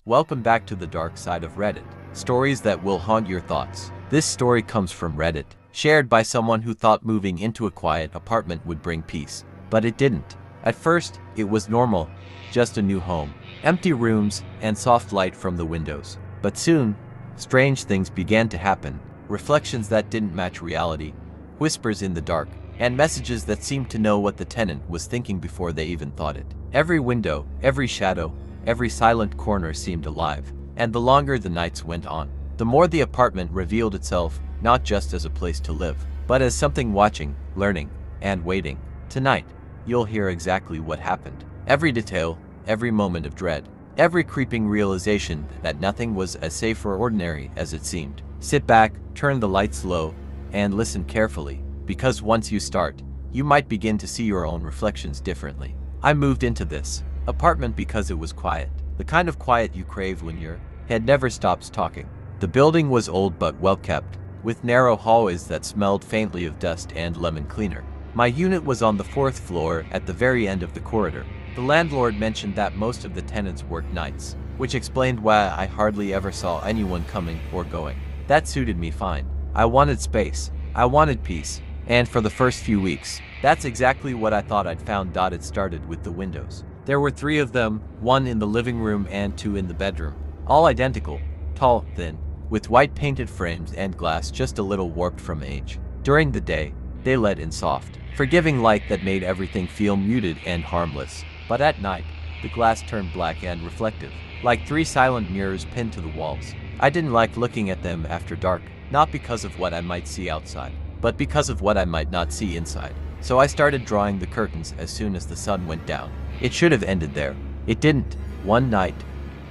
Welcome back to the dark side of Reddit. Stories that will haunt your thoughts. This story comes from Reddit, shared by someone who thought moving into a quiet apartment would bring peace. But it didn't. At first, it was normal, just a new home, empty rooms, and soft light from the windows. But soon, strange things began to happen. Reflections that didn't match reality, whispers in the dark, and messages that seemed to know what the tenant was thinking before they even thought it. Every window, every shadow, every silent corner seemed alive, and the longer the nights went on, the more the apartment revealed itself not just as a place to live, but as something watching, learning, and waiting. Tonight, you'll hear exactly what happened. Every detail, every moment of dread, every creeping realization that nothing was as safe or ordinary as it seemed. Sit back, turn the lights low, and listen carefully, because once you start, you might begin to see your own reflections differently. I moved into this apartment because it was quiet, the kind of quiet you crave when your head never stops talking. The building was old but well kept, with narrow hallways that smelled faintly of dust and lemon cleaner. My unit was on the 4th floor at the very end of the corridor. The landlord mentioned that most of the tenants worked nights, which explained why I hardly ever saw anyone coming or going. That suited me fine. I wanted space. I wanted peace. And for the first few weeks, that's exactly what I thought I'd found. It started with the windows. There were 3 of them, 1 in the living room and 2 in the bedroom. All identical, tall, thin, with white painted frames and glass just a little warped from age. During the day, they let in soft, forgiving light that made everything feel muted and harmless. But at night, the glass turned black and reflective, like 3 silent mirrors pinned to the walls. I didn't like looking at them after dark, not because of what I might see outside, but because of what I might not see inside. So I started drawing the curtains as soon as the sun went down. It should have ended there. It didn't. One night,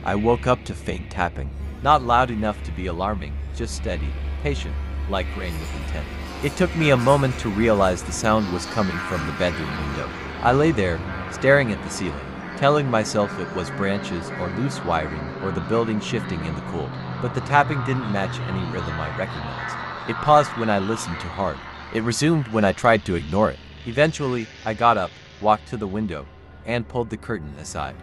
I woke up to faint tapping. Not loud enough to be alarming, just steady, patient, like rain with intent. It took me a moment to realize the sound was coming from the bedroom window. I lay there, staring at the ceiling, telling myself it was branches or loose wiring or the building shifting in the cold. But the tapping didn't match any rhythm I recognized. It paused when I listened too hard. It resumed when I tried to ignore it. Eventually, I got up, walked to the window, and pulled the curtain aside.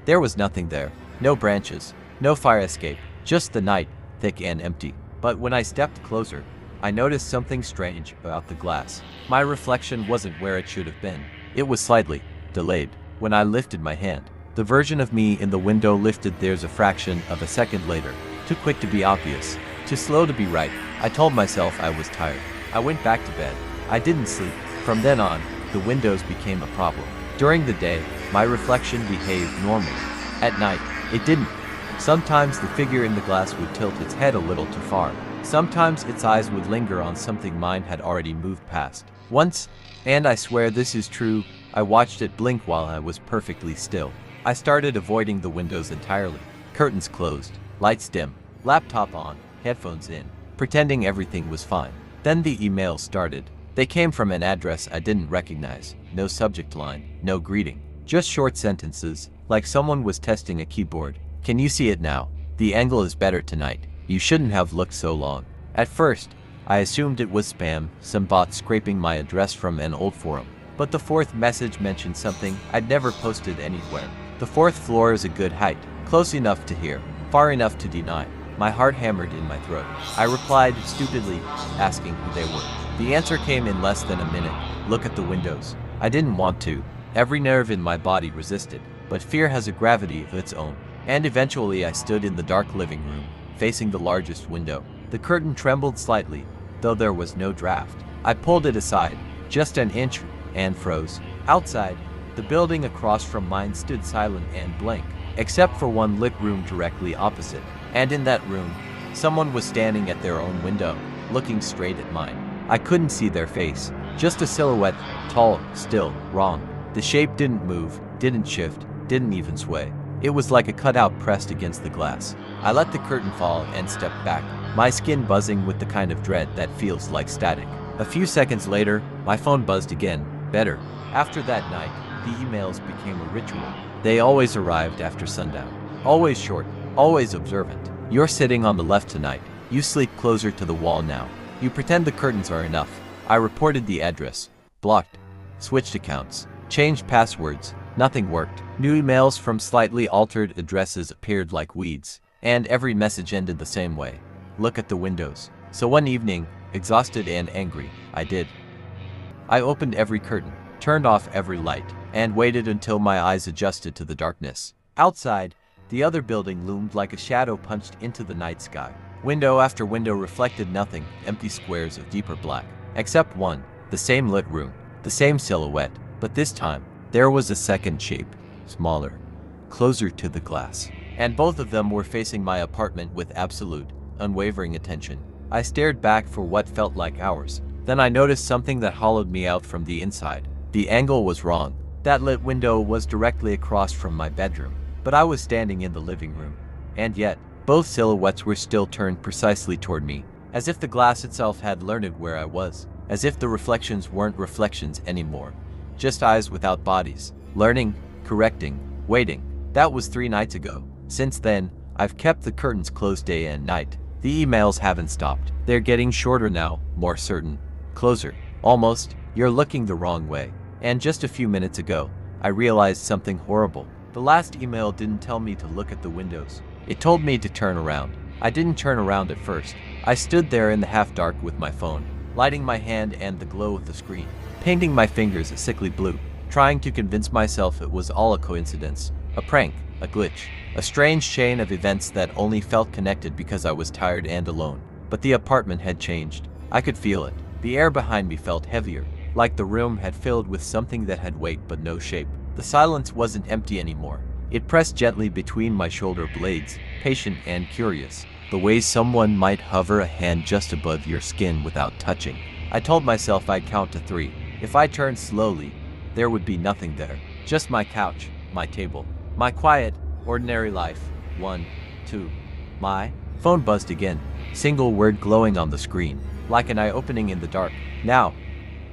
There was nothing there. No branches, no fire escape, just the night, thick and empty. But when I stepped closer, I noticed something strange about the glass. My reflection wasn't where it should have been. It was slightly delayed. When I lifted my hand, the version of me in the window lifted theirs a fraction of a second later. Too quick to be obvious, too slow to be right. I told myself I was tired. I went back to bed. I didn't sleep. From then on, the windows became a problem. During the day, my reflection behaved normally. At night, it didn't. Sometimes the figure in the glass would tilt its head a little too far. Sometimes its eyes would linger on something mine had already moved past. Once, and I swear this is true, I watched it blink while I was perfectly still. I started avoiding the windows entirely. Curtains closed, lights dim, laptop on, headphones in, pretending everything was fine. Then the emails started. They came from an address I didn't recognize. No subject line, no greeting. Just short sentences, like someone was testing a keyboard. Can you see it now? The angle is better tonight. You shouldn't have looked so long. At first, I assumed it was spam, some bot scraping my address from an old forum. But the 4th message mentioned something I'd never posted anywhere. The 4th floor is a good height, close enough to hear, far enough to deny. My heart hammered in my throat. I replied stupidly, asking who they were. The answer came in less than a minute. Look at the windows. I didn't want to. Every nerve in my body resisted, but fear has a gravity of its own. And eventually I stood in the dark living room, facing the largest window. The curtain trembled slightly, though there was no draft. I pulled it aside, just an inch, and froze. Outside, the building across from mine stood silent and blank, except for one lit room directly opposite. And in that room, someone was standing at their own window, looking straight at mine. I couldn't see their face, just a silhouette, tall, still, wrong. The shape didn't move, didn't shift, didn't even sway. It was like a cutout pressed against the glass. I let the curtain fall and stepped back, my skin buzzing with the kind of dread that feels like static. A few seconds later, my phone buzzed again, better. After that night, the emails became a ritual. They always arrived after sundown. Always short, always observant. You're sitting on the left tonight. You sleep closer to the wall now. You pretend the curtains are enough. I reported the address, blocked, switched accounts, changed passwords, Nothing worked. New emails from slightly altered addresses appeared like weeds, and every message ended the same way. Look at the windows. So one evening, exhausted and angry, I opened every curtain, turned off every light, and waited until my eyes adjusted to the darkness. Outside, the other building loomed like a shadow punched into the night sky. Window after window reflected nothing, empty squares of deeper black. Except one, the same lit room, the same silhouette, but this time, there was a second shape, smaller, closer to the glass. And both of them were facing my apartment with absolute, unwavering attention. I stared back for what felt like hours. Then I noticed something that hollowed me out from the inside. The angle was wrong. That lit window was directly across from my bedroom, but I was standing in the living room. And yet, both silhouettes were still turned precisely toward me, as if the glass itself had learned where I was, as if the reflections weren't reflections anymore, just eyes without bodies, learning, correcting, waiting. That was 3 nights ago. Since then, I've kept the curtains closed day and night. The emails haven't stopped. They're getting shorter now, more certain. Closer. Almost. You're looking the wrong way. And just a few minutes ago, I realized something horrible. The last email didn't tell me to look at the windows. It told me to turn around. I didn't turn around at first. I stood there in the half-dark with my phone, lighting my hand and the glow of the screen, painting my fingers a sickly blue, trying to convince myself it was all a coincidence, a prank, a glitch, a strange chain of events that only felt connected because I was tired and alone. But the apartment had changed. I could feel it. The air behind me felt heavier, like the room had filled with something that had weight but no shape. The silence wasn't empty anymore. It pressed gently between my shoulder blades, patient and curious, the way someone might hover a hand just above your skin without touching. I told myself I'd count to 3. If I turned slowly, there would be nothing there. Just my couch, my table, my quiet, ordinary life. 1, 2. My phone buzzed again, single word glowing on the screen, like an eye opening in the dark. Now.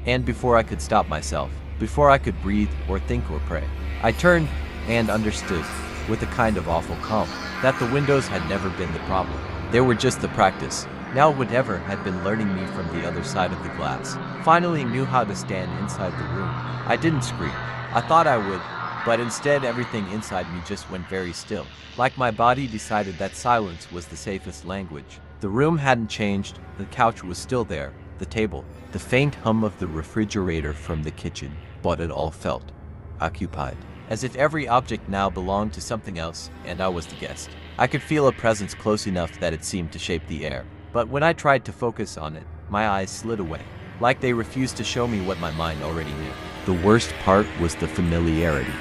And before I could stop myself, before I could breathe or think or pray, I turned and understood, with a kind of awful calm, that the windows had never been the problem. They were just the practice. Now whatever had been learning me from the other side of the glass finally knew how to stand inside the room. I didn't scream. I thought I would, but instead everything inside me just went very still, like my body decided that silence was the safest language. The room hadn't changed, the couch was still there, the table, the faint hum of the refrigerator from the kitchen, but it all felt occupied, as if every object now belonged to something else, and I was the guest. I could feel a presence close enough that it seemed to shape the air, but when I tried to focus on it, my eyes slid away, like they refused to show me what my mind already knew. The worst part was the familiarity.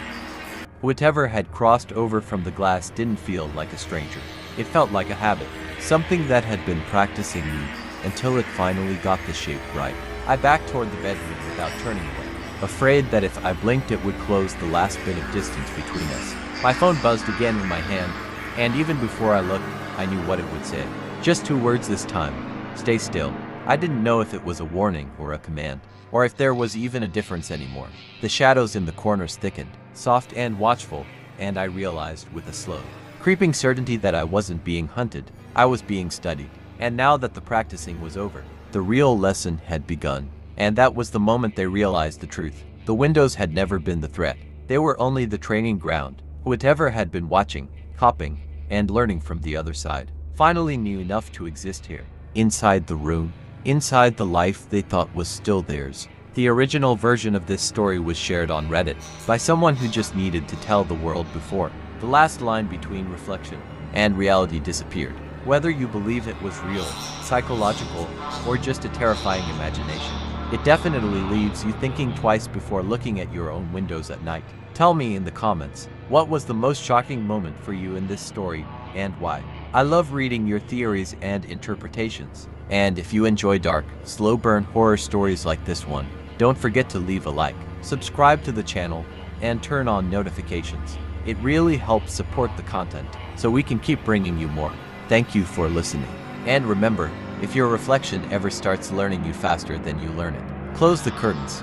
Whatever had crossed over from the glass didn't feel like a stranger. It felt like a habit, something that had been practicing me until it finally got the shape right. I backed toward the bedroom without turning away, afraid that if I blinked it would close the last bit of distance between us. My phone buzzed again in my hand, and even before I looked, I knew what it would say. Just 2 words this time. Stay still. I didn't know if it was a warning or a command, or if there was even a difference anymore. The shadows in the corners thickened, soft and watchful, and I realized with a slow, creeping certainty that I wasn't being hunted, I was being studied. And now that the practicing was over, the real lesson had begun. And that was the moment they realized the truth. The windows had never been the threat. They were only the training ground. Whoever had been watching, copying, and learning from the other side, finally knew enough to exist here, inside the room, inside the life they thought was still theirs. The original version of this story was shared on Reddit by someone who just needed to tell the world before the last line between reflection and reality disappeared. Whether you believe it was real, psychological, or just a terrifying imagination, it definitely leaves you thinking twice before looking at your own windows at night. Tell me in the comments, what was the most shocking moment for you in this story, and why? I love reading your theories and interpretations. And if you enjoy dark, slow burn horror stories like this one, don't forget to leave a like, subscribe to the channel, and turn on notifications. It really helps support the content, so we can keep bringing you more. Thank you for listening. And remember, if your reflection ever starts learning you faster than you learn it, close the curtains.